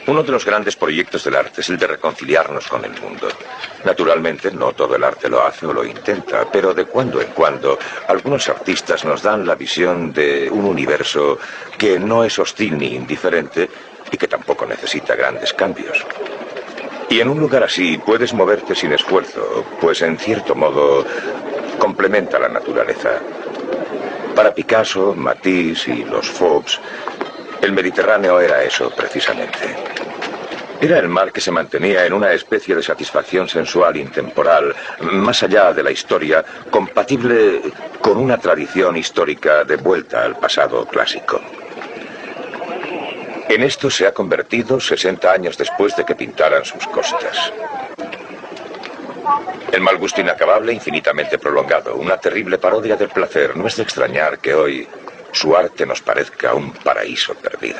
Uno de los grandes proyectos del arte es el de reconciliarnos con el mundo. Naturalmente, no todo el arte lo hace o lo intenta, pero de cuando en cuando algunos artistas nos dan la visión de un universo que no es hostil ni indiferente y que tampoco necesita grandes cambios. Y en un lugar así puedes moverte sin esfuerzo, pues en cierto modo complementa la naturaleza. Para Picasso, Matisse y los Fauves, el Mediterráneo era eso precisamente. Era el mar que se mantenía en una especie de satisfacción sensual intemporal, más allá de la historia, compatible con una tradición histórica de vuelta al pasado clásico. En esto se ha convertido 60 años después de que pintaran sus costas. El mal gusto inacabable, infinitamente prolongado, una terrible parodia del placer. No es de extrañar que hoy su arte nos parezca un paraíso perdido.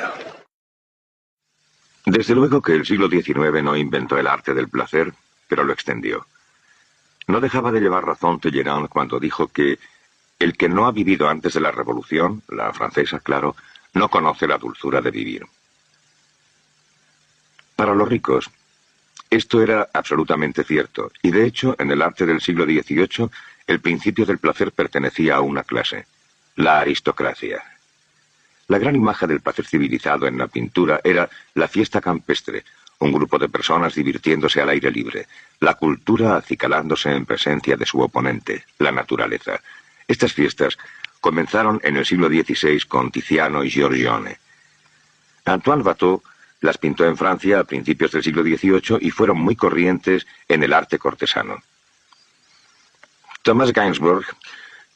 Desde luego que el siglo XIX no inventó el arte del placer, pero lo extendió. No dejaba de llevar razón Talleyrand cuando dijo que el que no ha vivido antes de la Revolución, la francesa, claro, no conoce la dulzura de vivir. Para los ricos, esto era absolutamente cierto, y de hecho, en el arte del siglo XVIII, el principio del placer pertenecía a una clase, la aristocracia. La gran imagen del placer civilizado en la pintura era la fiesta campestre, un grupo de personas divirtiéndose al aire libre, la cultura acicalándose en presencia de su oponente, la naturaleza. Estas fiestas comenzaron en el siglo XVI con Tiziano y Giorgione. Antoine Watteau las pintó en Francia a principios del siglo XVIII y fueron muy corrientes en el arte cortesano. Thomas Gainsbourg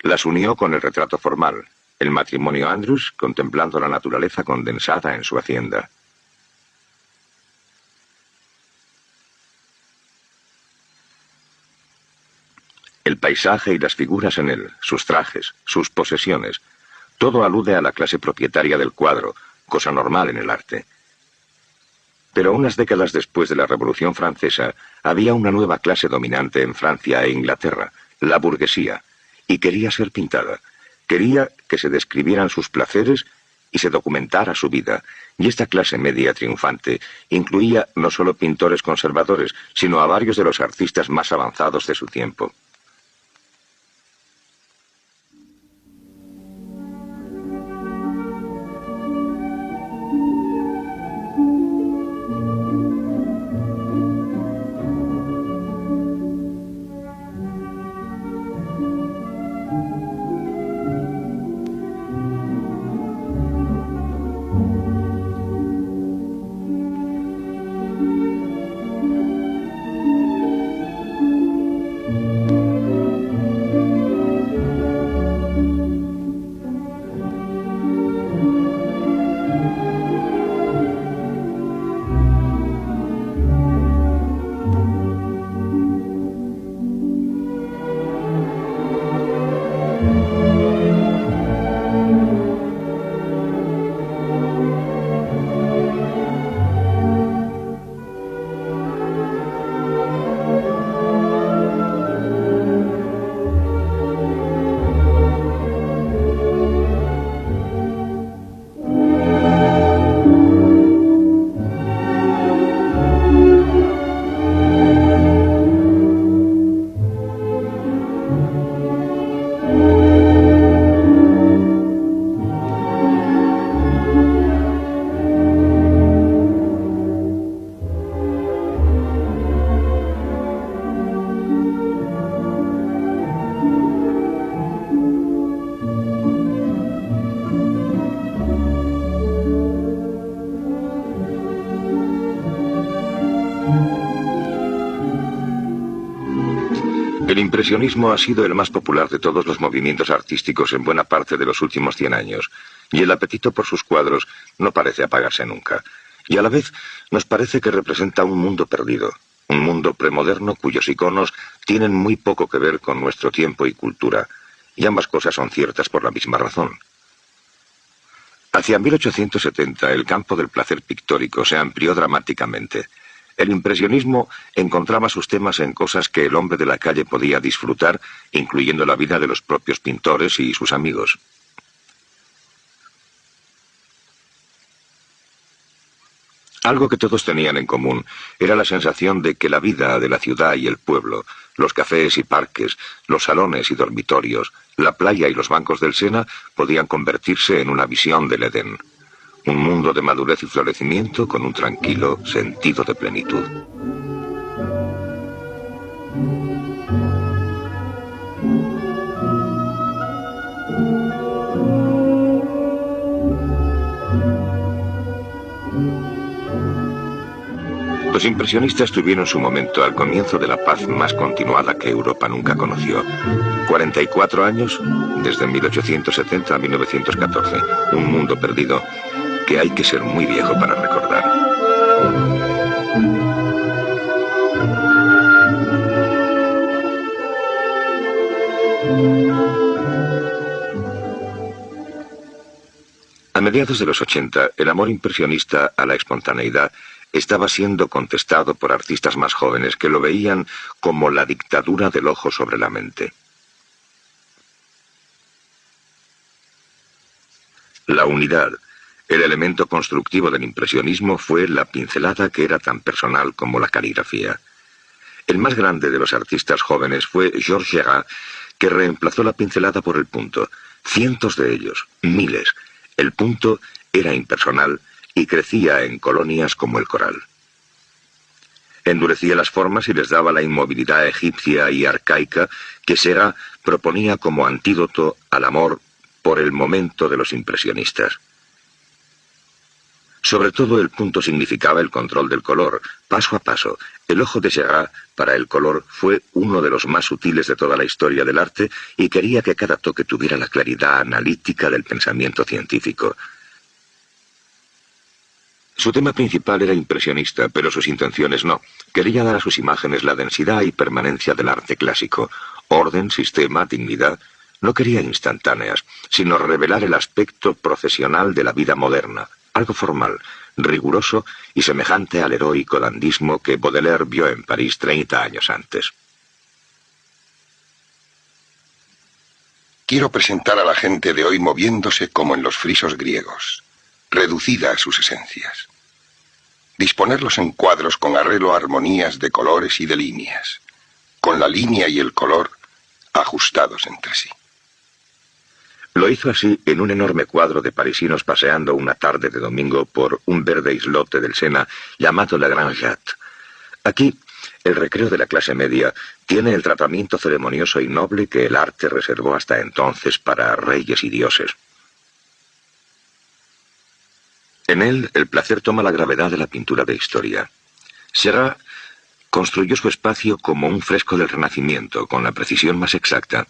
las unió con el retrato formal, el matrimonio Andrews contemplando la naturaleza condensada en su hacienda. El paisaje y las figuras en él, sus trajes, sus posesiones, todo alude a la clase propietaria del cuadro, cosa normal en el arte. Pero unas décadas después de la Revolución Francesa, había una nueva clase dominante en Francia e Inglaterra, la burguesía, y quería ser pintada. Quería que se describieran sus placeres y se documentara su vida, y esta clase media triunfante incluía no solo pintores conservadores, sino a varios de los artistas más avanzados de su tiempo. El impresionismo ha sido el más popular de todos los movimientos artísticos en buena parte de los últimos 100 años, y el apetito por sus cuadros no parece apagarse nunca. Y a la vez nos parece que representa un mundo perdido, un mundo premoderno cuyos iconos tienen muy poco que ver con nuestro tiempo y cultura, y ambas cosas son ciertas por la misma razón. Hacia 1870 el campo del placer pictórico se amplió dramáticamente. El impresionismo encontraba sus temas en cosas que el hombre de la calle podía disfrutar, incluyendo la vida de los propios pintores y sus amigos. Algo que todos tenían en común era la sensación de que la vida de la ciudad y el pueblo, los cafés y parques, los salones y dormitorios, la playa y los bancos del Sena podían convertirse en una visión del Edén. Un mundo de madurez y florecimiento con un tranquilo sentido de plenitud. Los impresionistas tuvieron su momento al comienzo de la paz más continuada que Europa nunca conoció. 44 años, desde 1870 a 1914. Un mundo perdido que hay que ser muy viejo para recordar. A mediados de los 80, el amor impresionista a la espontaneidad estaba siendo contestado por artistas más jóvenes que lo veían como la dictadura del ojo sobre la mente. La unidad, el elemento constructivo del impresionismo, fue la pincelada que era tan personal como la caligrafía. El más grande de los artistas jóvenes fue Georges Seurat, que reemplazó la pincelada por el punto. Cientos de ellos, miles. El punto era impersonal y crecía en colonias como el coral. Endurecía las formas y les daba la inmovilidad egipcia y arcaica que Seurat proponía como antídoto al amor por el momento de los impresionistas. Sobre todo el punto significaba el control del color, paso a paso. El ojo de Seurat para el color fue uno de los más sutiles de toda la historia del arte y quería que cada toque tuviera la claridad analítica del pensamiento científico. Su tema principal era impresionista, pero sus intenciones no. Quería dar a sus imágenes la densidad y permanencia del arte clásico. Orden, sistema, dignidad. No quería instantáneas, sino revelar el aspecto procesional de la vida moderna. Algo formal, riguroso y semejante al heroico dandismo que Baudelaire vio en París 30 años antes. Quiero presentar a la gente de hoy moviéndose como en los frisos griegos, reducida a sus esencias. Disponerlos en cuadros con arreglo a armonías de colores y de líneas, con la línea y el color ajustados entre sí. Lo hizo así en un enorme cuadro de parisinos paseando una tarde de domingo por un verde islote del Sena llamado La Grande Jatte. Aquí, el recreo de la clase media tiene el tratamiento ceremonioso y noble que el arte reservó hasta entonces para reyes y dioses. En él, el placer toma la gravedad de la pintura de historia. Seurat construyó su espacio como un fresco del Renacimiento, con la precisión más exacta.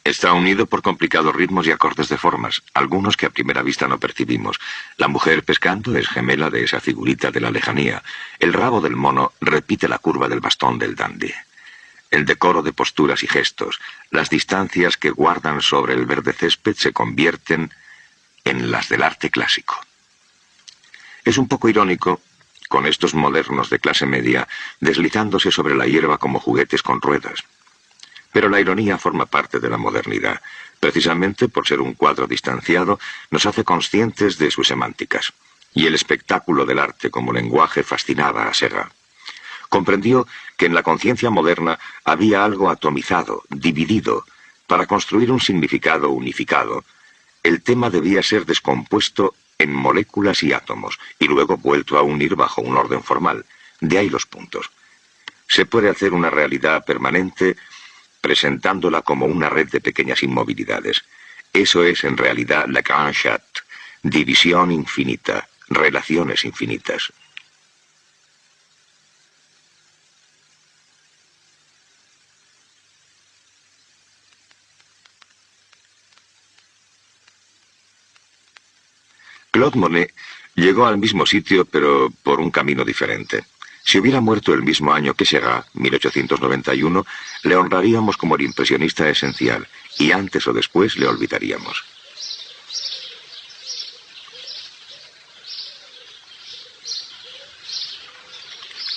Está unido por complicados ritmos y acordes de formas, algunos que a primera vista no percibimos. La mujer pescando es gemela de esa figurita de la lejanía. El rabo del mono repite la curva del bastón del dandy. El decoro de posturas y gestos, las distancias que guardan sobre el verde césped se convierten en las del arte clásico. Es un poco irónico, con estos modernos de clase media, deslizándose sobre la hierba como juguetes con ruedas. Pero la ironía forma parte de la modernidad. Precisamente por ser un cuadro distanciado, nos hace conscientes de sus semánticas. Y el espectáculo del arte como lenguaje fascinaba a Seurat. Comprendió que en la conciencia moderna había algo atomizado, dividido. Para construir un significado unificado, el tema debía ser descompuesto en moléculas y átomos, y luego vuelto a unir bajo un orden formal. De ahí los puntos. Se puede hacer una realidad permanente presentándola como una red de pequeñas inmovilidades. Eso es en realidad la Grande Jatte, división infinita, relaciones infinitas. Claude Monet llegó al mismo sitio, pero por un camino diferente. Si hubiera muerto el mismo año que Seurat, 1891, le honraríamos como el impresionista esencial, y antes o después le olvidaríamos.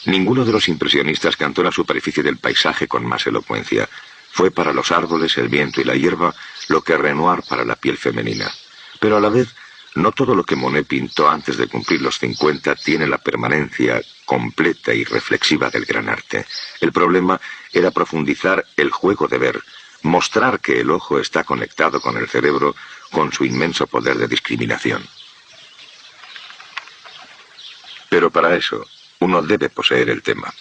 Ninguno de los impresionistas cantó la superficie del paisaje con más elocuencia. Fue para los árboles, el viento y la hierba lo que Renoir para la piel femenina. Pero a la vez no todo lo que Monet pintó antes de cumplir los 50 tiene la permanencia completa y reflexiva del gran arte. El problema era profundizar el juego de ver, mostrar que el ojo está conectado con el cerebro con su inmenso poder de discriminación. Pero para eso, uno debe poseer el tema.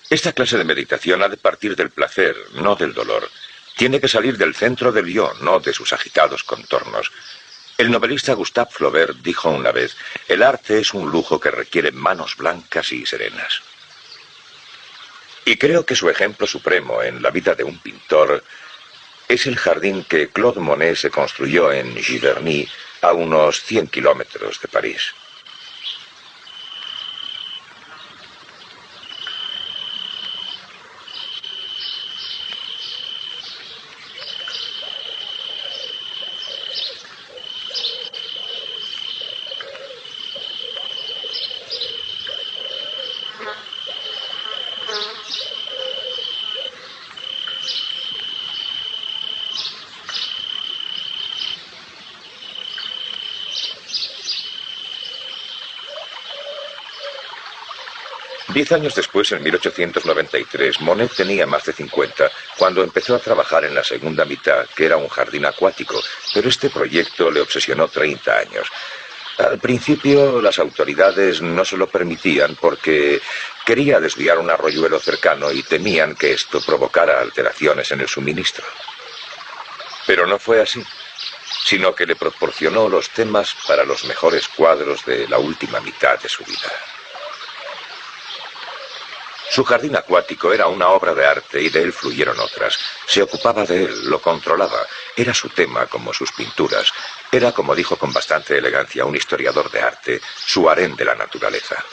Esta clase de meditación ha de partir del placer, no del dolor. Tiene que salir del centro del yo, no de sus agitados contornos. El novelista Gustave Flaubert dijo una vez: el arte es un lujo que requiere manos blancas y serenas. Y creo que su ejemplo supremo en la vida de un pintor es el jardín que Claude Monet se construyó en Giverny, a unos 100 kilómetros de París. Diez años después, en 1893, Monet tenía más de 50, cuando empezó a trabajar en la segunda mitad, que era un jardín acuático, pero este proyecto le obsesionó 30 años. Al principio, las autoridades no se lo permitían porque quería desviar un arroyuelo cercano y temían que esto provocara alteraciones en el suministro. Pero no fue así, sino que le proporcionó los temas para los mejores cuadros de la última mitad de su vida. Su jardín acuático era una obra de arte y de él fluyeron otras. Se ocupaba de él, lo controlaba. Era su tema como sus pinturas. Era, como dijo con bastante elegancia un historiador de arte, su harén de la naturaleza.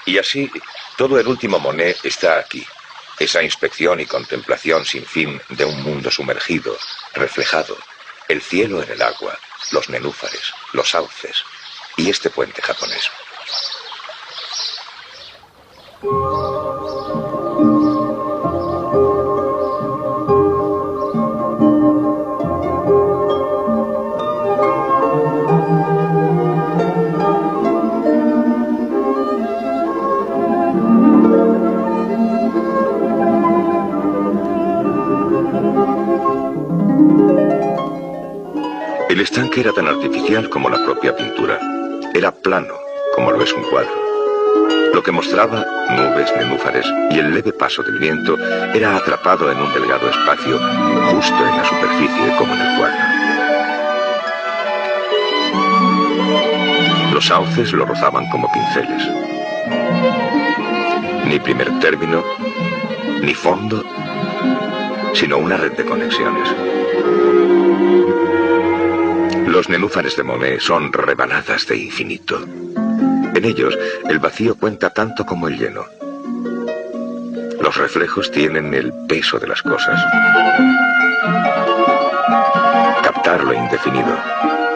Y así, todo el último Monet está aquí. Esa inspección y contemplación sin fin de un mundo sumergido, reflejado. El cielo en el agua, los nenúfares, los sauces y este puente japonés. El estanque era tan artificial como la propia pintura. Era plano, como lo es un cuadro. Lo que mostraba, nubes, nenúfares y el leve paso del viento, era atrapado en un delgado espacio, justo en la superficie como en el cuadro. Los sauces lo rozaban como pinceles. Ni primer término, ni fondo, sino una red de conexiones. Los nenúfares de Monet son rebanadas de infinito. En ellos, el vacío cuenta tanto como el lleno. Los reflejos tienen el peso de las cosas. Captar lo indefinido,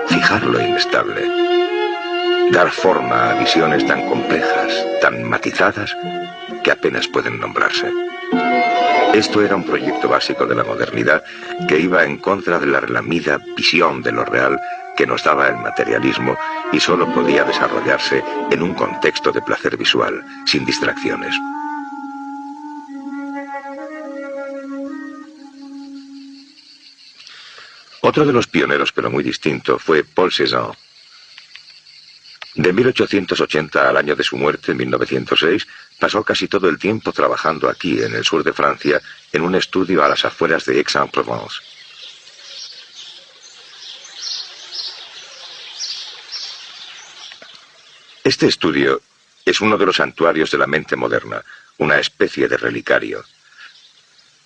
fijar lo inestable, dar forma a visiones tan complejas, tan matizadas, que apenas pueden nombrarse. Esto era un proyecto básico de la modernidad que iba en contra de la relamida visión de lo real que nos daba el materialismo y solo podía desarrollarse en un contexto de placer visual, sin distracciones. Otro de los pioneros, pero muy distinto, fue Paul Cézanne. De 1880 al año de su muerte, en 1906, pasó casi todo el tiempo trabajando aquí, en el sur de Francia, en un estudio a las afueras de Aix-en-Provence. Este estudio es uno de los santuarios de la mente moderna, una especie de relicario.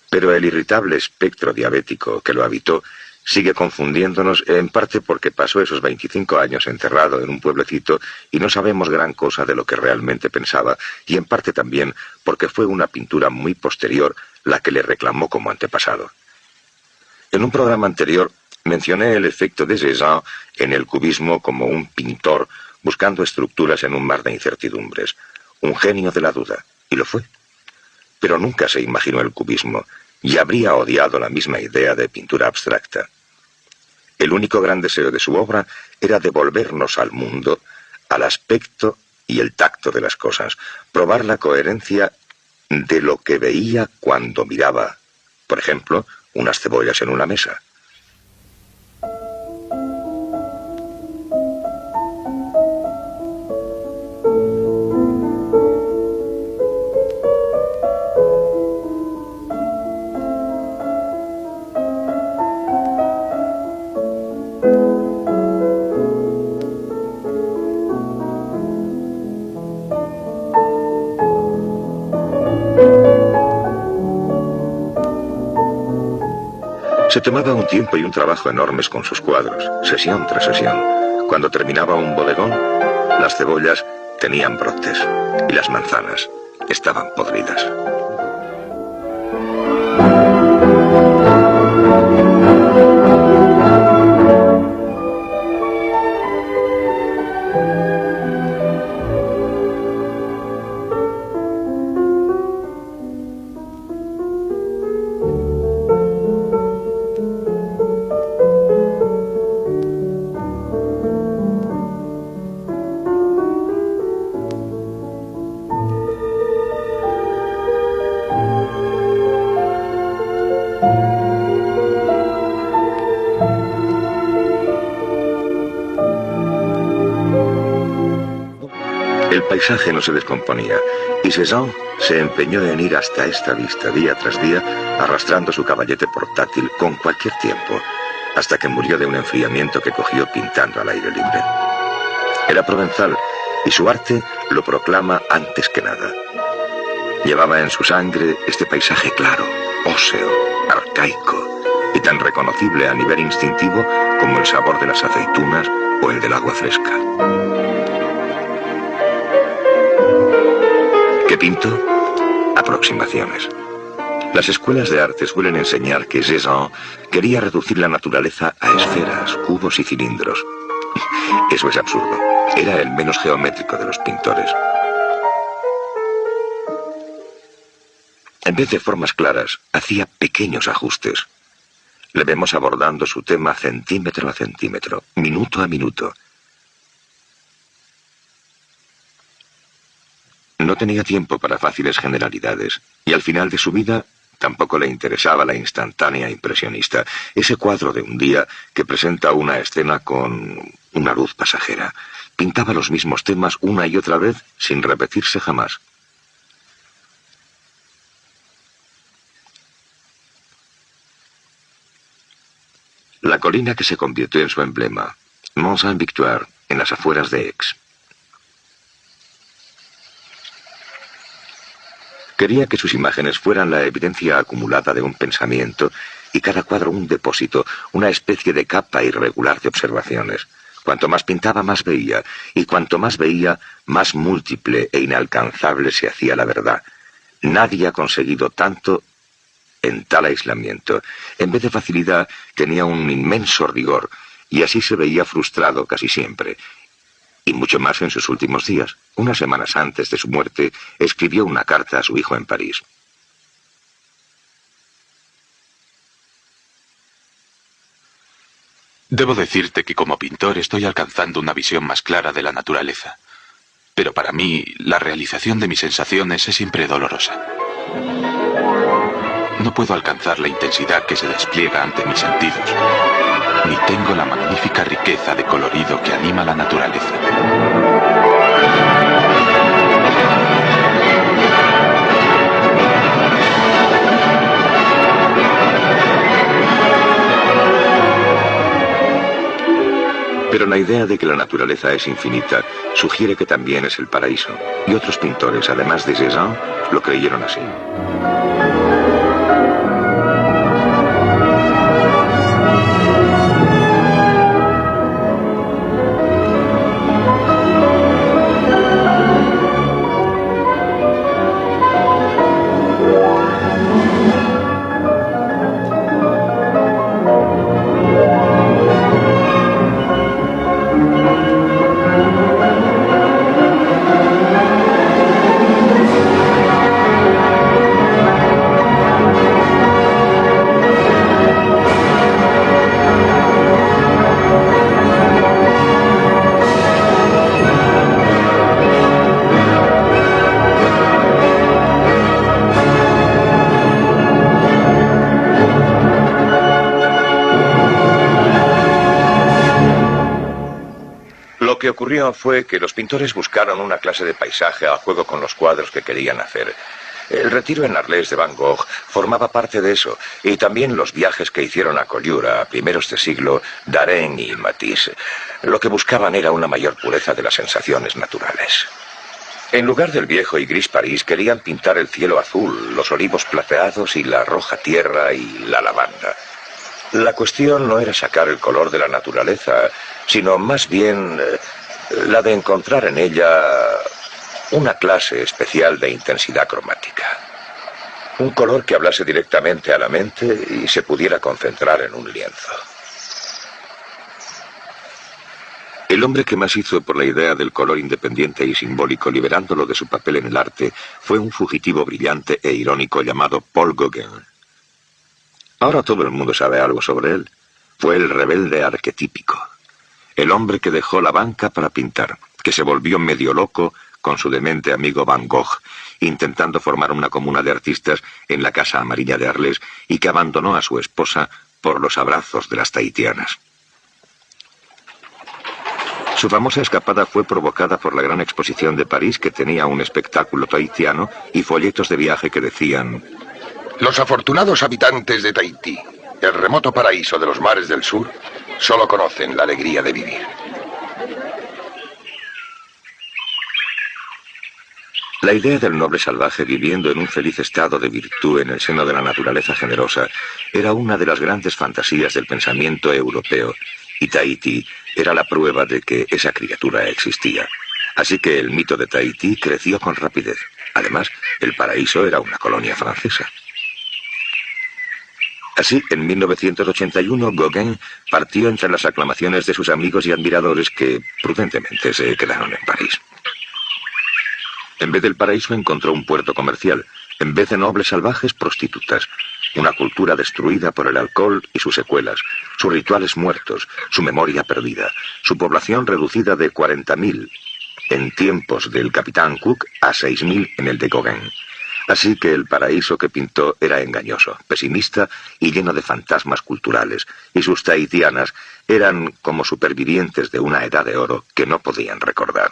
Pero el irritable espectro diabético que lo habitó sigue confundiéndonos, en parte porque pasó esos 25 años encerrado en un pueblecito y no sabemos gran cosa de lo que realmente pensaba, y en parte también porque fue una pintura muy posterior la que le reclamó como antepasado. En un programa anterior mencioné el efecto de Cézanne en el cubismo como un pintor buscando estructuras en un mar de incertidumbres, un genio de la duda, y lo fue. Pero nunca se imaginó el cubismo, y habría odiado la misma idea de pintura abstracta. El único gran deseo de su obra era devolvernos al mundo, al aspecto y el tacto de las cosas, probar la coherencia de lo que veía cuando miraba, por ejemplo, unas cebollas en una mesa. Se tomaba un tiempo y un trabajo enormes con sus cuadros, sesión tras sesión. Cuando terminaba un bodegón, las cebollas tenían brotes y las manzanas estaban podridas. El paisaje no se descomponía, y Cézanne se empeñó en ir hasta esta vista día tras día, arrastrando su caballete portátil con cualquier tiempo, hasta que murió de un enfriamiento que cogió pintando al aire libre. Era provenzal, y su arte lo proclama antes que nada. Llevaba en su sangre este paisaje claro, óseo, arcaico, y tan reconocible a nivel instintivo como el sabor de las aceitunas o el del agua fresca. ¿Qué pintó? Aproximaciones. Las escuelas de arte suelen enseñar que Cézanne quería reducir la naturaleza a esferas, cubos y cilindros. Eso es absurdo. Era el menos geométrico de los pintores. En vez de formas claras, hacía pequeños ajustes. Le vemos abordando su tema centímetro a centímetro, minuto a minuto. No tenía tiempo para fáciles generalidades, y al final de su vida tampoco le interesaba la instantánea impresionista, ese cuadro de un día que presenta una escena con una luz pasajera. Pintaba los mismos temas una y otra vez sin repetirse jamás. La colina que se convirtió en su emblema, Mont Sainte-Victoire, en las afueras de Aix. Quería que sus imágenes fueran la evidencia acumulada de un pensamiento y cada cuadro un depósito, una especie de capa irregular de observaciones. Cuanto más pintaba, más veía, y cuanto más veía, más múltiple e inalcanzable se hacía la verdad. Nadie ha conseguido tanto en tal aislamiento. En vez de facilidad, tenía un inmenso rigor, y así se veía frustrado casi siempre. Y mucho más en sus últimos días. Unas semanas antes de su muerte, escribió una carta a su hijo en París. Debo decirte que como pintor estoy alcanzando una visión más clara de la naturaleza. Pero para mí, la realización de mis sensaciones es siempre dolorosa. No puedo alcanzar la intensidad que se despliega ante mis sentidos, ni tengo la magnífica riqueza de colorido que anima la naturaleza. Pero la idea de que la naturaleza es infinita sugiere que también es el paraíso, y otros pintores, además de Cézanne, lo creyeron así. que ocurrió fue que los pintores buscaron una clase de paisaje al juego con los cuadros que querían hacer. El retiro en Arles de Van Gogh formaba parte de eso, y también los viajes que hicieron a Collioure a primeros de siglo Derain y Matisse. Lo que buscaban era una mayor pureza de las sensaciones naturales. En lugar del viejo y gris París, querían pintar el cielo azul, los olivos plateados y la roja tierra y la lavanda. La cuestión no era sacar el color de la naturaleza, sino más bien la de encontrar en ella una clase especial de intensidad cromática. Un color que hablase directamente a la mente y se pudiera concentrar en un lienzo. El hombre que más hizo por la idea del color independiente y simbólico, liberándolo de su papel en el arte, fue un fugitivo brillante e irónico llamado Paul Gauguin. Ahora todo el mundo sabe algo sobre él. Fue el rebelde arquetípico. El hombre que dejó la banca para pintar, que se volvió medio loco con su demente amigo Van Gogh, intentando formar una comuna de artistas en la Casa Amarilla de Arles, y que abandonó a su esposa por los abrazos de las tahitianas. Su famosa escapada fue provocada por la gran exposición de París, que tenía un espectáculo tahitiano y folletos de viaje que decían: los afortunados habitantes de Tahití, el remoto paraíso de los mares del sur, solo conocen la alegría de vivir. La idea del noble salvaje viviendo en un feliz estado de virtud en el seno de la naturaleza generosa era una de las grandes fantasías del pensamiento europeo, y Tahití era la prueba de que esa criatura existía. Así que el mito de Tahití creció con rapidez. Además, el paraíso era una colonia francesa. Así, en 1981, Gauguin partió entre las aclamaciones de sus amigos y admiradores que, prudentemente, se quedaron en París. En vez del paraíso encontró un puerto comercial, en vez de nobles salvajes, prostitutas, una cultura destruida por el alcohol y sus secuelas, sus rituales muertos, su memoria perdida, su población reducida de 40.000 en tiempos del capitán Cook a 6.000 en el de Gauguin. Así que el paraíso que pintó era engañoso, pesimista y lleno de fantasmas culturales, y sus tahitianas eran como supervivientes de una edad de oro que no podían recordar.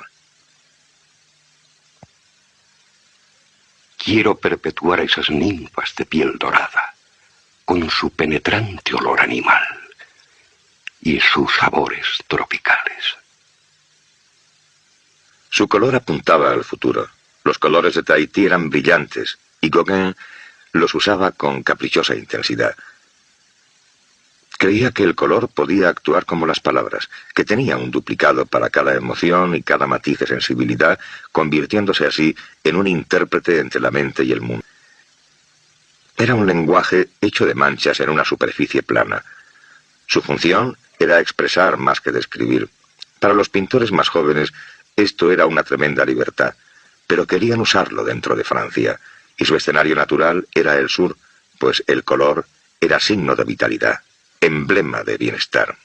Quiero perpetuar a esas ninfas de piel dorada, con su penetrante olor animal y sus sabores tropicales. Su color apuntaba al futuro. Los colores de Tahití eran brillantes, y Gauguin los usaba con caprichosa intensidad. Creía que el color podía actuar como las palabras, que tenía un duplicado para cada emoción y cada matiz de sensibilidad, convirtiéndose así en un intérprete entre la mente y el mundo. Era un lenguaje hecho de manchas en una superficie plana. Su función era expresar más que describir. Para los pintores más jóvenes, esto era una tremenda libertad, pero querían usarlo dentro de Francia, y su escenario natural era el sur, pues el color era signo de vitalidad, emblema de bienestar.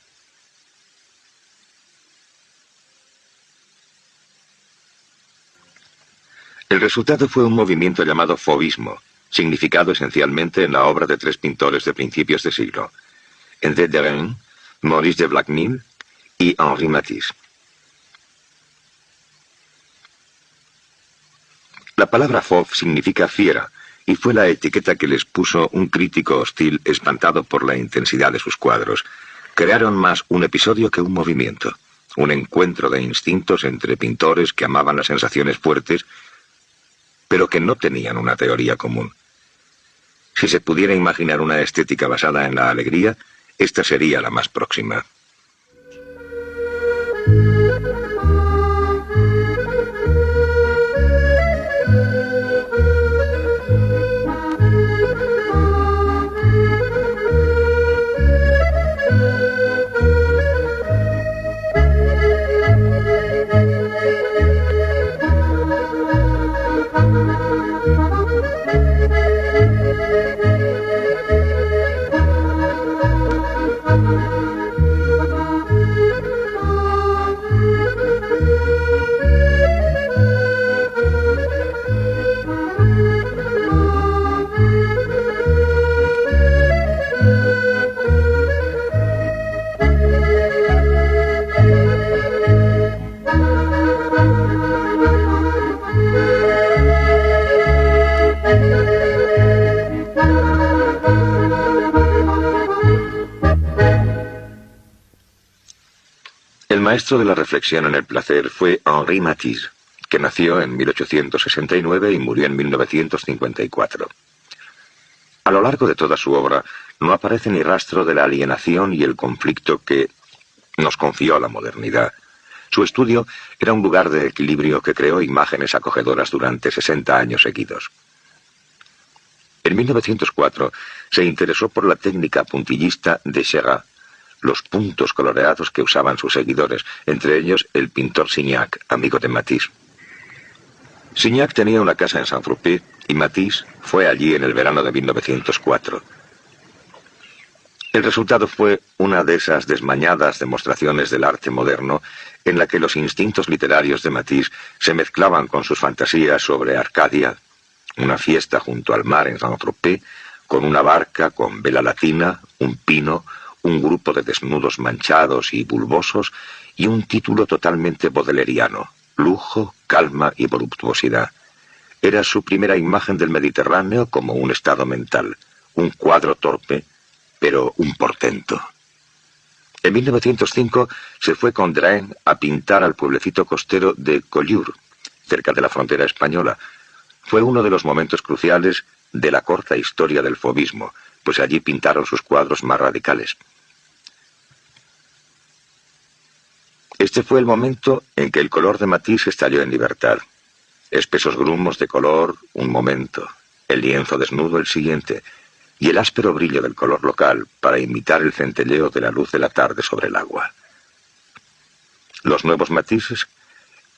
El resultado fue un movimiento llamado fauvismo, significado esencialmente en la obra de tres pintores de principios de siglo, André Derain, Maurice de Blackmille y Henri Matisse. La palabra fauve significa fiera, y fue la etiqueta que les puso un crítico hostil espantado por la intensidad de sus cuadros. Crearon más un episodio que un movimiento, un encuentro de instintos entre pintores que amaban las sensaciones fuertes, pero que no tenían una teoría común. Si se pudiera imaginar una estética basada en la alegría, esta sería la más próxima. El maestro de la reflexión en el placer fue Henri Matisse, que nació en 1869 y murió en 1954. A lo largo de toda su obra no aparece ni rastro de la alienación y el conflicto que nos confió la modernidad. Su estudio era un lugar de equilibrio que creó imágenes acogedoras durante 60 años seguidos. En 1904 se interesó por la técnica puntillista de Seurat, los puntos coloreados que usaban sus seguidores, entre ellos el pintor Signac, amigo de Matisse. Signac tenía una casa en Saint-Tropez y Matisse fue allí en el verano de 1904. El resultado fue una de esas desmañadas demostraciones del arte moderno en la que los instintos literarios de Matisse se mezclaban con sus fantasías sobre Arcadia, una fiesta junto al mar en Saint-Tropez, con una barca con vela latina, un pino, un grupo de desnudos manchados y bulbosos y un título totalmente bodeleriano: lujo, calma y voluptuosidad. Era su primera imagen del Mediterráneo como un estado mental, un cuadro torpe, pero un portento. En 1905 se fue con Derain a pintar al pueblecito costero de Collioure, cerca de la frontera española. Fue uno de los momentos cruciales de la corta historia del fauvismo, pues allí pintaron sus cuadros más radicales. Este fue el momento en que el color de Matisse estalló en libertad. Espesos grumos de color, un momento; el lienzo desnudo, el siguiente; y el áspero brillo del color local para imitar el centelleo de la luz de la tarde sobre el agua. Los nuevos matices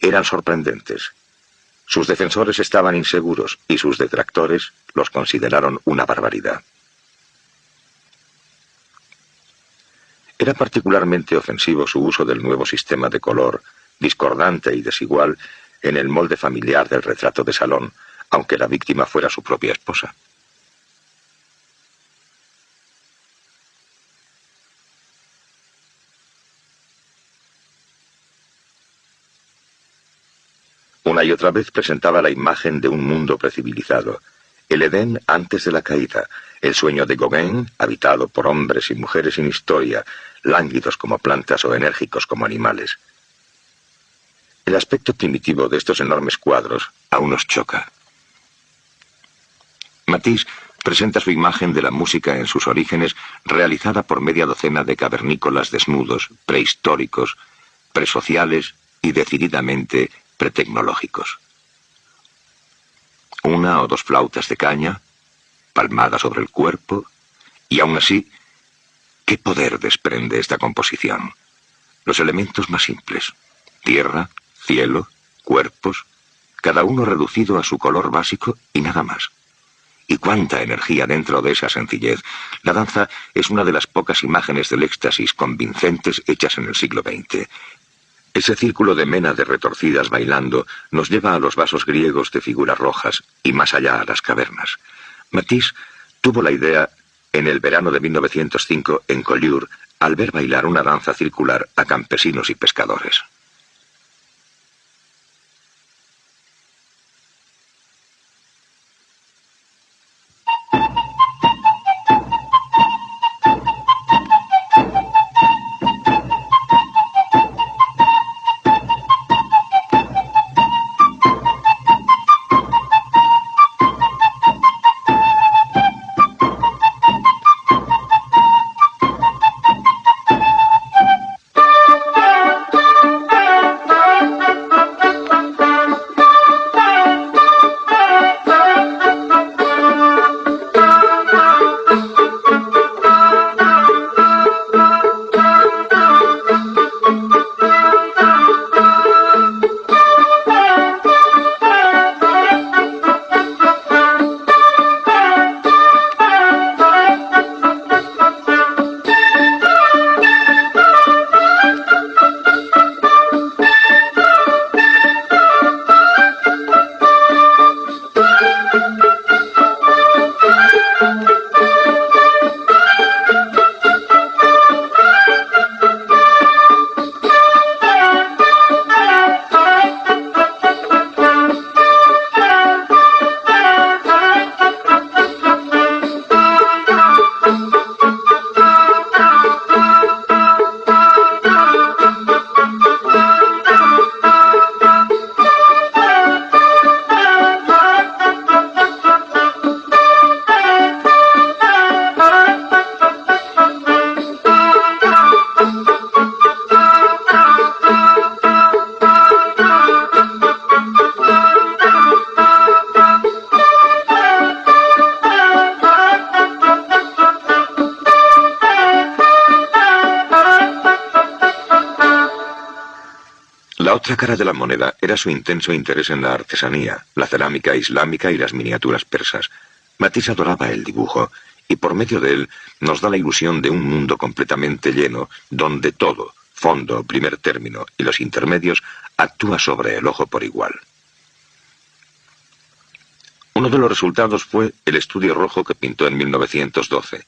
eran sorprendentes. Sus defensores estaban inseguros y sus detractores los consideraron una barbaridad. Era particularmente ofensivo su uso del nuevo sistema de color, discordante y desigual, en el molde familiar del retrato de salón, aunque la víctima fuera su propia esposa. Una y otra vez presentaba la imagen de un mundo precivilizado, el Edén antes de la caída, el sueño de Gauguin, habitado por hombres y mujeres sin historia, lánguidos como plantas o enérgicos como animales. El aspecto primitivo de estos enormes cuadros aún nos choca. Matisse presenta su imagen de la música en sus orígenes realizada por media docena de cavernícolas desnudos, prehistóricos, presociales y decididamente pretecnológicos. Una o dos flautas de caña, palmada sobre el cuerpo, y aún así, ¿qué poder desprende esta composición? Los elementos más simples: tierra, cielo, cuerpos, cada uno reducido a su color básico y nada más. Y cuánta energía dentro de esa sencillez. La danza es una de las pocas imágenes del éxtasis convincentes hechas en el siglo XX. Ese círculo de ménades retorcidas bailando nos lleva a los vasos griegos de figuras rojas y más allá a las cavernas. Matisse tuvo la idea en el verano de 1905 en Collioure al ver bailar una danza circular a campesinos y pescadores. La otra cara de la moneda era su intenso interés en la artesanía, la cerámica islámica y las miniaturas persas. Matisse adoraba el dibujo, y por medio de él nos da la ilusión de un mundo completamente lleno, donde todo, fondo, primer término y los intermedios, actúa sobre el ojo por igual. Uno de los resultados fue el estudio rojo que pintó en 1912.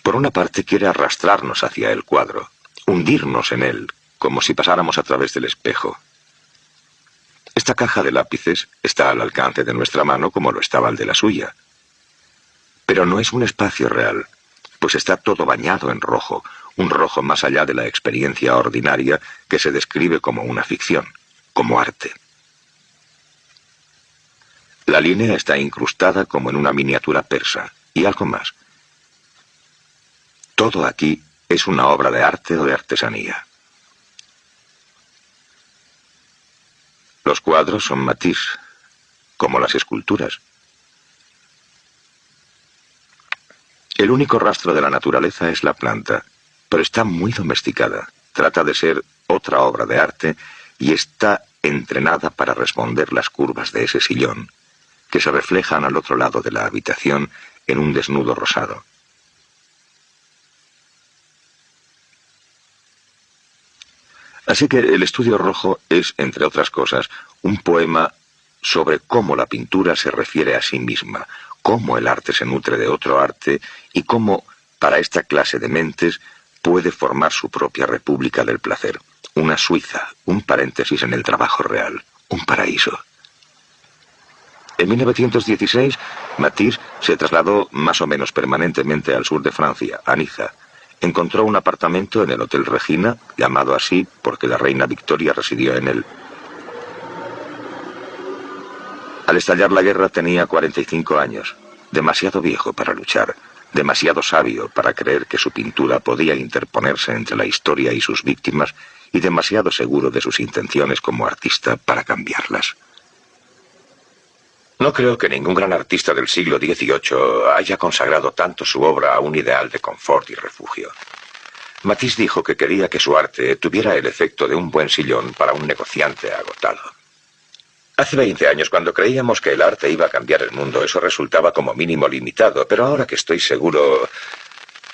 Por una parte quiere arrastrarnos hacia el cuadro, hundirnos en él, como si pasáramos a través del espejo. Esta caja de lápices está al alcance de nuestra mano como lo estaba el de la suya. Pero no es un espacio real, pues está todo bañado en rojo, un rojo más allá de la experiencia ordinaria que se describe como una ficción, como arte. La línea está incrustada como en una miniatura persa, y algo más. Todo aquí es una obra de arte o de artesanía. Los cuadros son Matisse, como las esculturas. El único rastro de la naturaleza es la planta, pero está muy domesticada. Trata de ser otra obra de arte y está entrenada para responder las curvas de ese sillón, que se reflejan al otro lado de la habitación en un desnudo rosado. Así que el estudio rojo es, entre otras cosas, un poema sobre cómo la pintura se refiere a sí misma, cómo el arte se nutre de otro arte y cómo, para esta clase de mentes, puede formar su propia república del placer, una Suiza, un paréntesis en el trabajo real, un paraíso. En 1916, Matisse se trasladó más o menos permanentemente al sur de Francia, a Niza. Encontró un apartamento en el Hotel Regina, llamado así porque la reina Victoria residió en él. Al estallar la guerra tenía 45 años, demasiado viejo para luchar, demasiado sabio para creer que su pintura podía interponerse entre la historia y sus víctimas, y demasiado seguro de sus intenciones como artista para cambiarlas. No creo que ningún gran artista del siglo XVIII haya consagrado tanto su obra a un ideal de confort y refugio. Matisse dijo que quería que su arte tuviera el efecto de un buen sillón para un negociante agotado. Hace 20 años, cuando creíamos que el arte iba a cambiar el mundo, eso resultaba como mínimo limitado, pero ahora que estoy seguro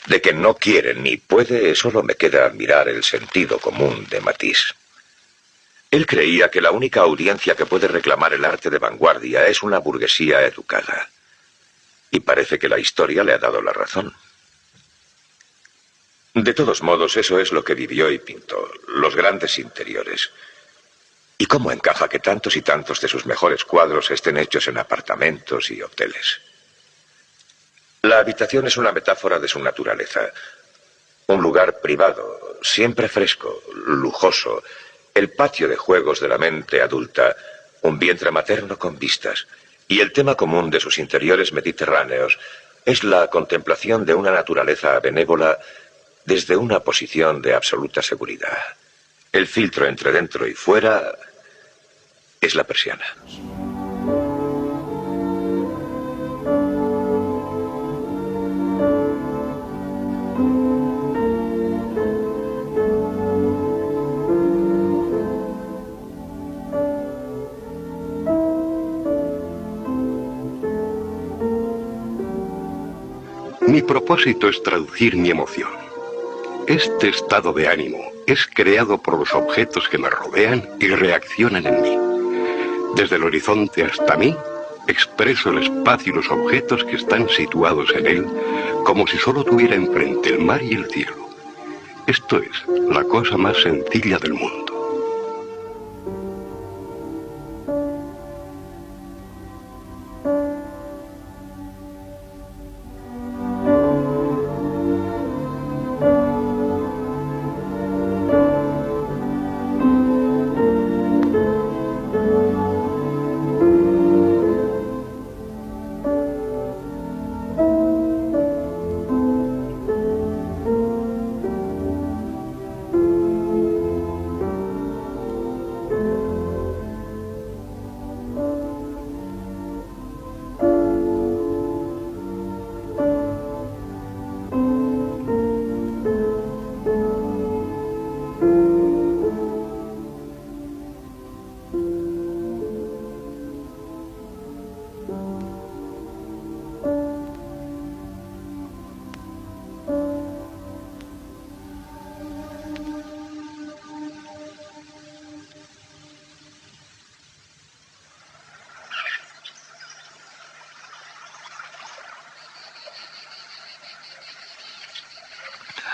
de que no quiere ni puede, solo me queda admirar el sentido común de Matisse. Él creía que la única audiencia que puede reclamar el arte de vanguardia es una burguesía educada. Y parece que la historia le ha dado la razón. De todos modos, eso es lo que vivió y pintó, los grandes interiores. ¿Y cómo encaja que tantos y tantos de sus mejores cuadros estén hechos en apartamentos y hoteles? La habitación es una metáfora de su naturaleza. Un lugar privado, siempre fresco, lujoso. El patio de juegos de la mente adulta, un vientre materno con vistas, y el tema común de sus interiores mediterráneos es la contemplación de una naturaleza benévola desde una posición de absoluta seguridad. El filtro entre dentro y fuera es la persiana. Mi propósito es traducir mi emoción. Este estado de ánimo es creado por los objetos que me rodean y reaccionan en mí. Desde el horizonte hasta mí, expreso el espacio y los objetos que están situados en él, como si solo tuviera enfrente el mar y el cielo. Esto es la cosa más sencilla del mundo.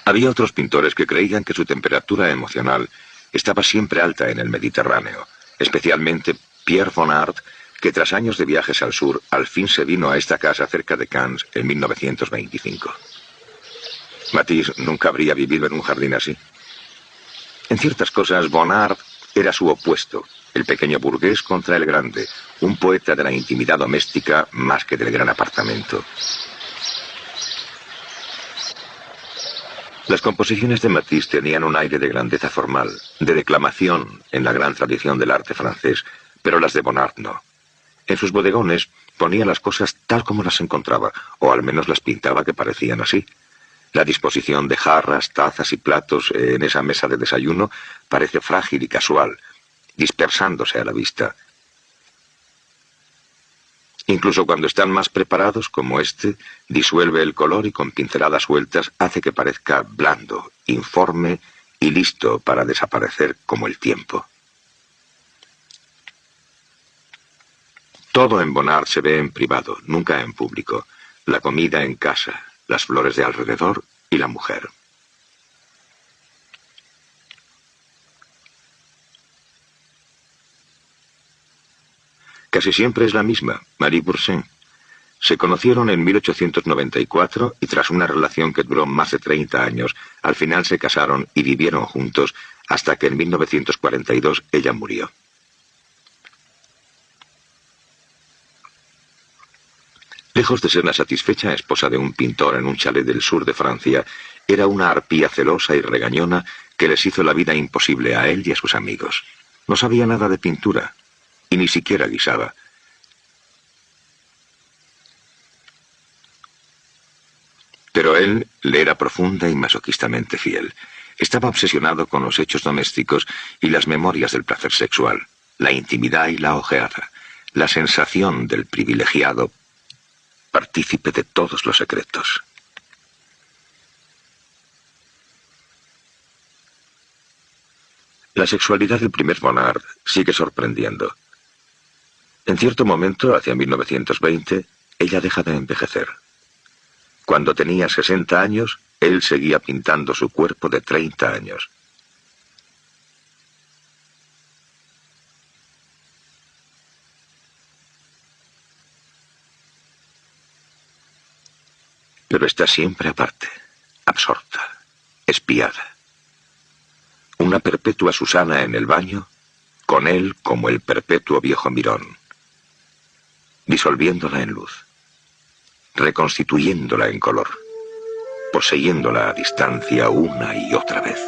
Había otros pintores que creían que su temperatura emocional estaba siempre alta en el Mediterráneo, especialmente Pierre Bonnard, que tras años de viajes al sur, al fin se vino a esta casa cerca de Cannes en 1925. Matisse nunca habría vivido en un jardín así. En ciertas cosas, Bonnard era su opuesto, el pequeño burgués contra el grande, un poeta de la intimidad doméstica más que del gran apartamento. Las composiciones de Matisse tenían un aire de grandeza formal, de declamación en la gran tradición del arte francés, pero las de Bonnard no. En sus bodegones ponía las cosas tal como las encontraba, o al menos las pintaba que parecían así. La disposición de jarras, tazas y platos en esa mesa de desayuno parece frágil y casual, dispersándose a la vista. Incluso cuando están más preparados, como este, disuelve el color y con pinceladas sueltas hace que parezca blando, informe y listo para desaparecer como el tiempo. Todo en Bonnard se ve en privado, nunca en público. La comida en casa, las flores de alrededor y la mujer. Casi siempre es la misma, Marie Boursin. Se conocieron en 1894 y tras una relación que duró más de 30 años, al final se casaron y vivieron juntos hasta que en 1942 ella murió. Lejos de ser la satisfecha esposa de un pintor en un chalet del sur de Francia, era una arpía celosa y regañona que les hizo la vida imposible a él y a sus amigos. No sabía nada de pintura, y ni siquiera guisaba. Pero él le era profunda y masoquistamente fiel. Estaba obsesionado con los hechos domésticos y las memorias del placer sexual, la intimidad y la ojeada, la sensación del privilegiado partícipe de todos los secretos. La sexualidad del primer Bonnard sigue sorprendiendo. En cierto momento, hacia 1920, ella deja de envejecer. Cuando tenía 60 años, él seguía pintando su cuerpo de 30 años. Pero está siempre aparte, absorta, espiada. Una perpetua Susana en el baño, con él como el perpetuo viejo Mirón, disolviéndola en luz, reconstituyéndola en color, poseyéndola a distancia una y otra vez.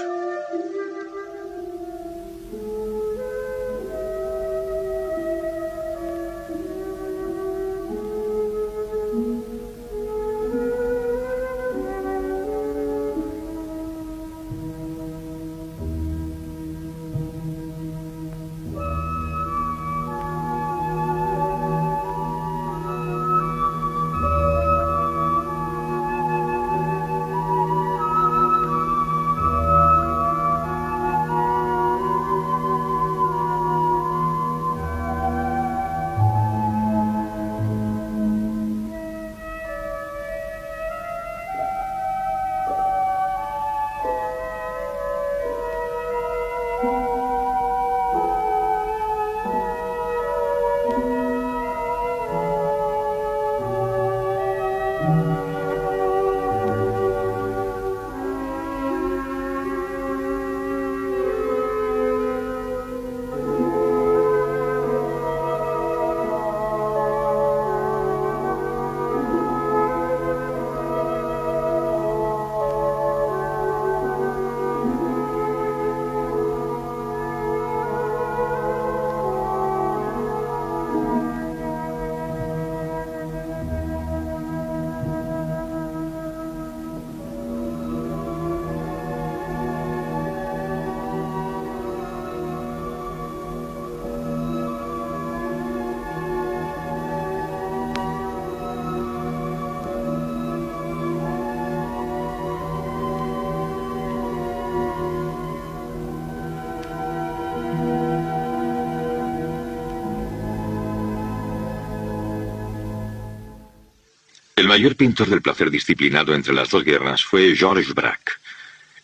El mayor pintor del placer disciplinado entre las dos guerras fue Georges Braque.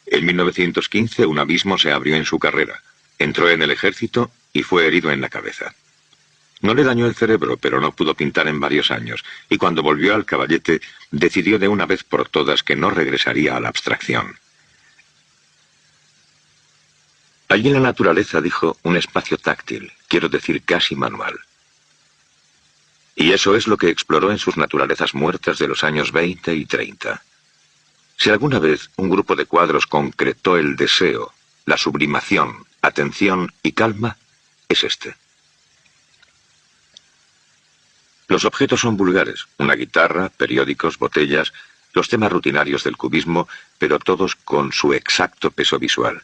En 1915 un abismo se abrió en su carrera. Entró en el ejército y fue herido en la cabeza. No le dañó el cerebro, pero no pudo pintar en varios años, y cuando volvió al caballete decidió de una vez por todas que no regresaría a la abstracción. Allí en la naturaleza, dijo, un espacio táctil, quiero decir casi manual. Y eso es lo que exploró en sus naturalezas muertas de los años 20 y 30. Si alguna vez un grupo de cuadros concretó el deseo, la sublimación, atención y calma, es este. Los objetos son vulgares, una guitarra, periódicos, botellas, los temas rutinarios del cubismo, pero todos con su exacto peso visual.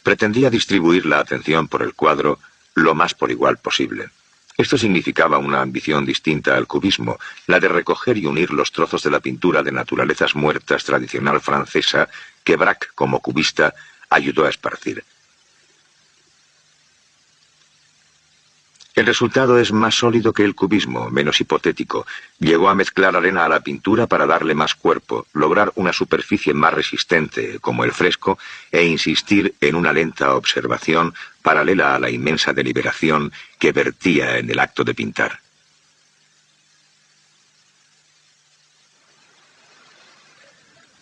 Pretendía distribuir la atención por el cuadro lo más por igual posible. Esto significaba una ambición distinta al cubismo, la de recoger y unir los trozos de la pintura de naturalezas muertas tradicional francesa que Braque, como cubista, ayudó a esparcir. El resultado es más sólido que el cubismo, menos hipotético. Llegó a mezclar arena a la pintura para darle más cuerpo, lograr una superficie más resistente, como el fresco, e insistir en una lenta observación paralela a la inmensa deliberación que vertía en el acto de pintar.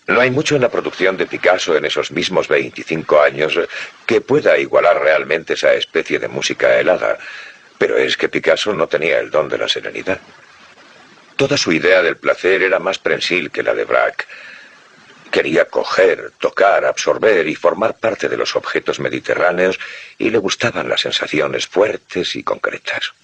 No hay mucho en la producción de Picasso en esos mismos 25 años que pueda igualar realmente esa especie de música helada. Pero es que Picasso no tenía el don de la serenidad. Toda su idea del placer era más prensil que la de Braque. Quería coger, tocar, absorber y formar parte de los objetos mediterráneos y le gustaban las sensaciones fuertes y concretas.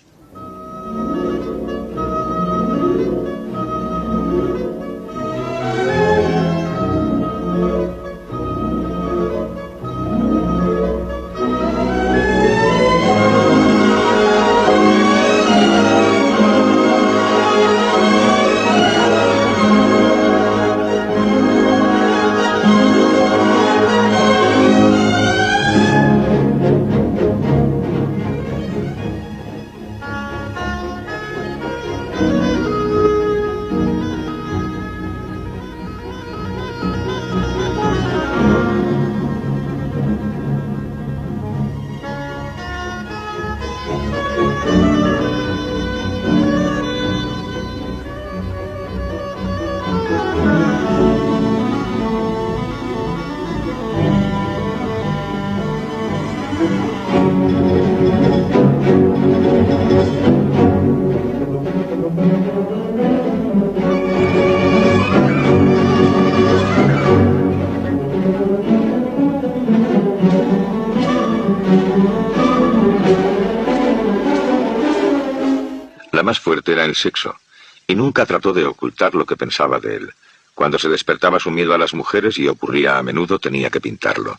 La más fuerte era el sexo, y nunca trató de ocultar lo que pensaba de él. Cuando se despertaba su miedo a las mujeres, y ocurría a menudo, tenía que pintarlo.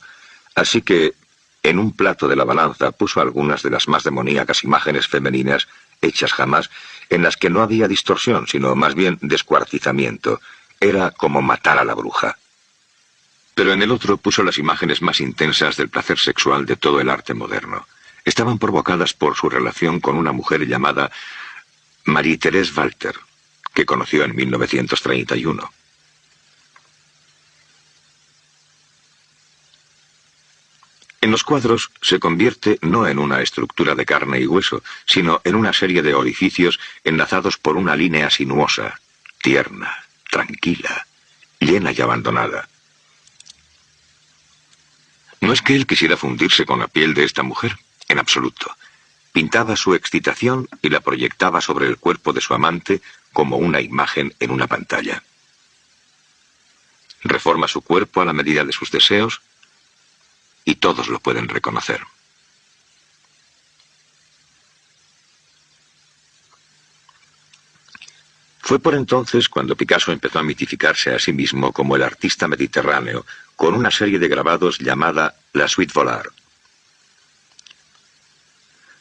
Así que, en un plato de la balanza, puso algunas de las más demoníacas imágenes femeninas, hechas jamás, en las que no había distorsión, sino más bien descuartizamiento. Era como matar a la bruja. Pero en el otro puso las imágenes más intensas del placer sexual de todo el arte moderno. Estaban provocadas por su relación con una mujer llamada Marie-Thérèse Walter, que conoció en 1931. En los cuadros se convierte no en una estructura de carne y hueso, sino en una serie de orificios enlazados por una línea sinuosa, tierna, tranquila, llena y abandonada. No es que él quisiera fundirse con la piel de esta mujer, en absoluto. Pintaba su excitación y la proyectaba sobre el cuerpo de su amante como una imagen en una pantalla. Reforma su cuerpo a la medida de sus deseos y todos lo pueden reconocer. Fue por entonces cuando Picasso empezó a mitificarse a sí mismo como el artista mediterráneo, con una serie de grabados llamada La Suite Volare.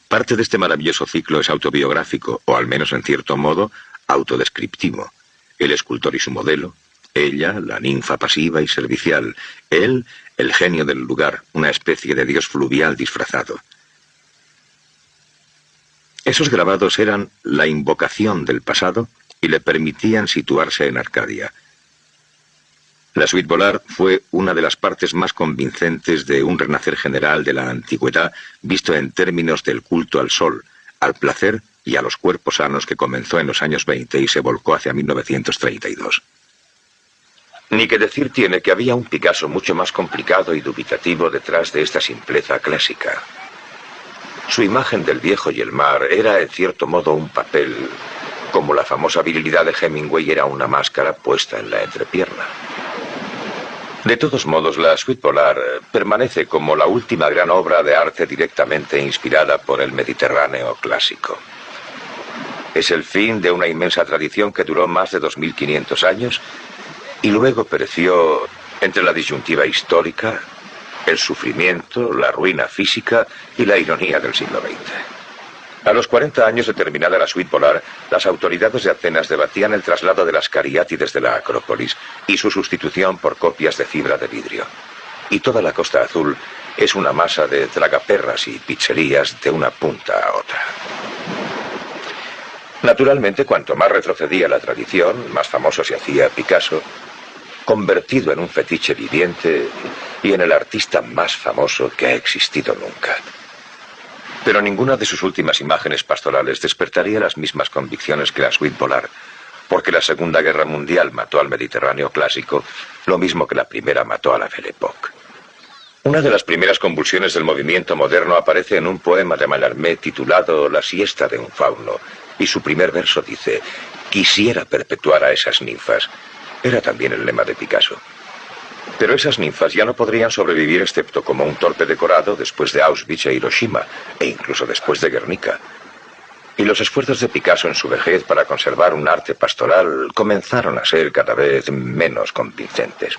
Parte de este maravilloso ciclo es autobiográfico, o al menos en cierto modo, autodescriptivo. El escultor y su modelo, ella, la ninfa pasiva y servicial, él, el genio del lugar, una especie de dios fluvial disfrazado. Esos grabados eran la invocación del pasado y le permitían situarse en Arcadia. La Suite Volare fue una de las partes más convincentes de un renacer general de la antigüedad visto en términos del culto al sol, al placer y a los cuerpos sanos que comenzó en los años 20 y se volcó hacia 1932. Ni que decir tiene que había un Picasso mucho más complicado y dubitativo detrás de esta simpleza clásica. Su imagen del viejo y el mar era en cierto modo un papel, como la famosa virilidad de Hemingway era una máscara puesta en la entrepierna. De todos modos, la Suite Volare permanece como la última gran obra de arte directamente inspirada por el Mediterráneo clásico. Es el fin de una inmensa tradición que duró más de 2500 años y luego pereció entre la disyuntiva histórica, el sufrimiento, la ruina física y la ironía del siglo XX. A los 40 años de terminada la Suite Volare, las autoridades de Atenas debatían el traslado de las cariátides de la Acrópolis y su sustitución por copias de fibra de vidrio. Y toda la Costa Azul es una masa de tragaperras y pizzerías de una punta a otra. Naturalmente, cuanto más retrocedía la tradición, más famoso se hacía Picasso, convertido en un fetiche viviente y en el artista más famoso que ha existido nunca. Pero ninguna de sus últimas imágenes pastorales despertaría las mismas convicciones que la Suite Volare, porque la Segunda Guerra Mundial mató al Mediterráneo clásico, lo mismo que la Primera mató a la Belle Époque. Una de las primeras convulsiones del movimiento moderno aparece en un poema de Mallarmé titulado La siesta de un fauno, y su primer verso dice: «Quisiera perpetuar a esas ninfas». Era también el lema de Picasso. Pero esas ninfas ya no podrían sobrevivir excepto como un torpe decorado después de Auschwitz e Hiroshima, e incluso después de Guernica. Y los esfuerzos de Picasso en su vejez para conservar un arte pastoral comenzaron a ser cada vez menos convincentes.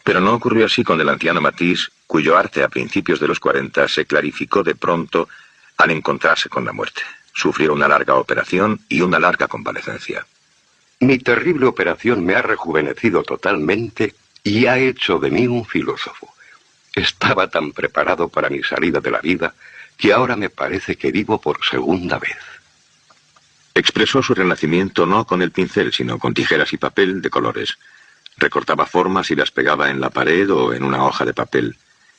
Pero no ocurrió así con el anciano Matisse, cuyo arte a principios de los 40 se clarificó de pronto al encontrarse con la muerte. Sufrió una larga operación y una larga convalecencia. Mi terrible operación me ha rejuvenecido totalmente y ha hecho de mí un filósofo. Estaba tan preparado para mi salida de la vida que ahora me parece que vivo por segunda vez. Expresó su renacimiento no con el pincel, sino con tijeras y papel de colores. Recortaba formas y las pegaba en la pared o en una hoja de papel.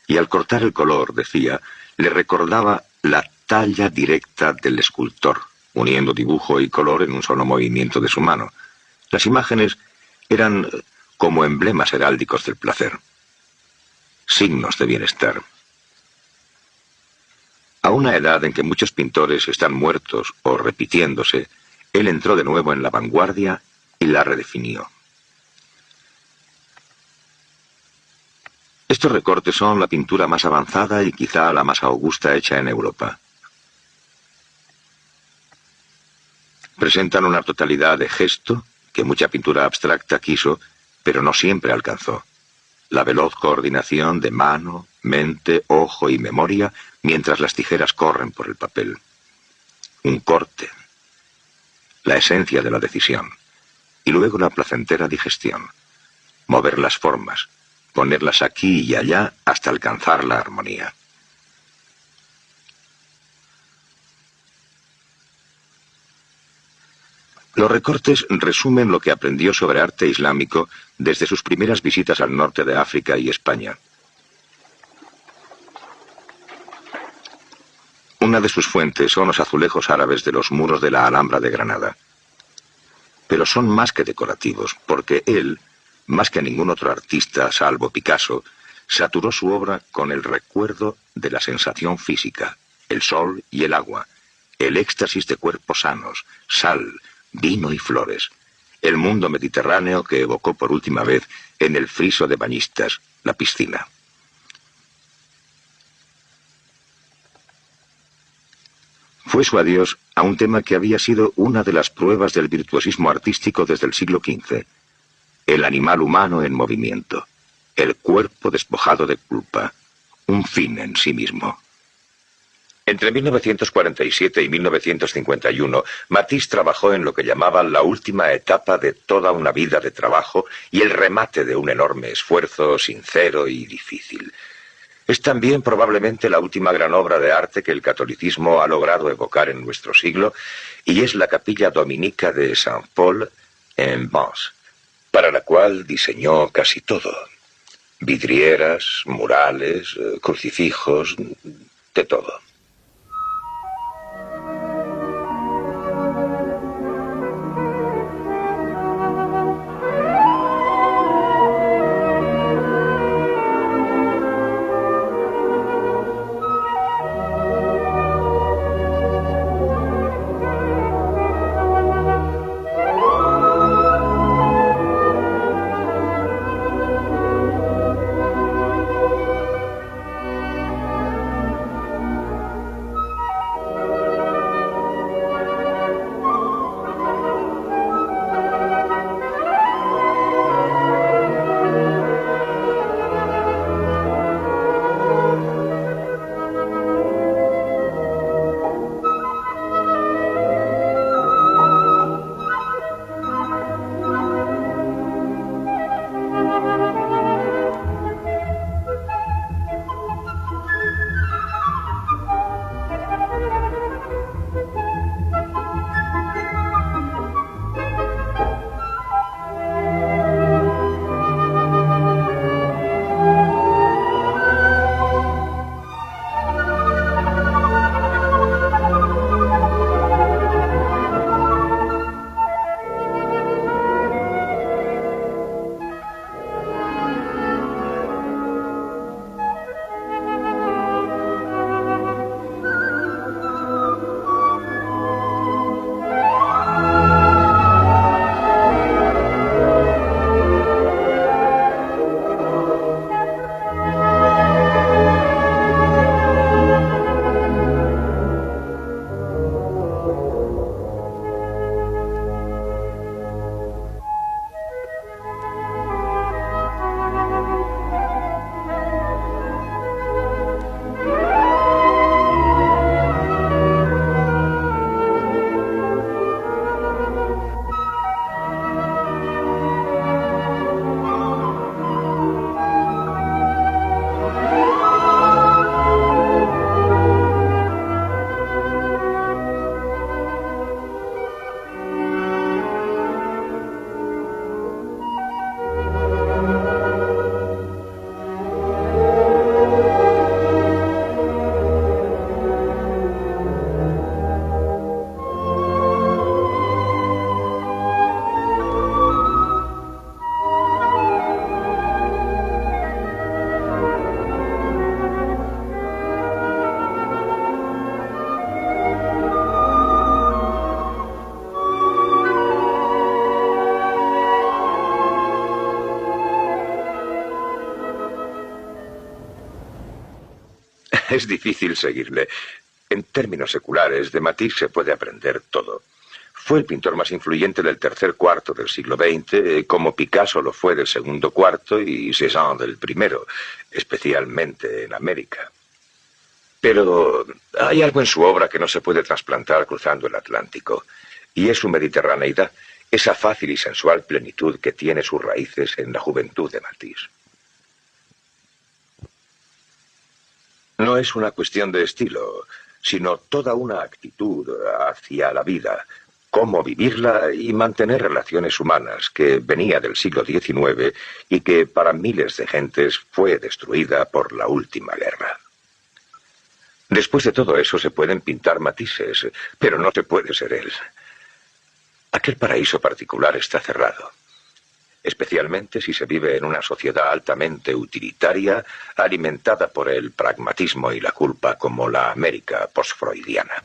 Y al cortar el color, decía, le recordaba la talla directa del escultor, uniendo dibujo y color en un solo movimiento de su mano. Las imágenes eran como emblemas heráldicos del placer, signos de bienestar. A una edad en que muchos pintores están muertos o repitiéndose, él entró de nuevo en la vanguardia y la redefinió. Estos recortes son la pintura más avanzada y quizá la más augusta hecha en Europa. Presentan una totalidad de gesto que mucha pintura abstracta quiso, pero no siempre alcanzó. La veloz coordinación de mano, mente, ojo y memoria mientras las tijeras corren por el papel. Un corte. La esencia de la decisión. Y luego la placentera digestión. Mover las formas. Ponerlas aquí y allá hasta alcanzar la armonía. Los recortes resumen lo que aprendió sobre arte islámico desde sus primeras visitas al norte de África y España. Una de sus fuentes son los azulejos árabes de los muros de la Alhambra de Granada. Pero son más que decorativos, porque él, más que ningún otro artista, salvo Picasso, saturó su obra con el recuerdo de la sensación física, el sol y el agua, el éxtasis de cuerpos sanos, sal, vino y flores, el mundo mediterráneo que evocó por última vez en el friso de bañistas, la piscina. Fue su adiós a un tema que había sido una de las pruebas del virtuosismo artístico desde el siglo XV, el animal humano en movimiento, el cuerpo despojado de culpa, un fin en sí mismo. Entre 1947 y 1951, Matisse trabajó en lo que llamaban la última etapa de toda una vida de trabajo y el remate de un enorme esfuerzo sincero y difícil. Es también probablemente la última gran obra de arte que el catolicismo ha logrado evocar en nuestro siglo y es la capilla dominica de Saint-Paul en Vence, para la cual diseñó casi todo. Vidrieras, murales, crucifijos, de todo. Es difícil seguirle. En términos seculares, de Matisse se puede aprender todo. Fue el pintor más influyente del tercer cuarto del siglo XX, como Picasso lo fue del segundo cuarto y Cézanne del primero, especialmente en América. Pero hay algo en su obra que no se puede trasplantar cruzando el Atlántico, y es su mediterraneidad, esa fácil y sensual plenitud que tiene sus raíces en la juventud de Matisse. No es una cuestión de estilo, sino toda una actitud hacia la vida, cómo vivirla y mantener relaciones humanas que venía del siglo XIX y que para miles de gentes fue destruida por la última guerra. Después de todo eso se pueden pintar matices, pero no se puede ser él. Aquel paraíso particular está cerrado, especialmente si se vive en una sociedad altamente utilitaria, alimentada por el pragmatismo y la culpa como la América postfreudiana.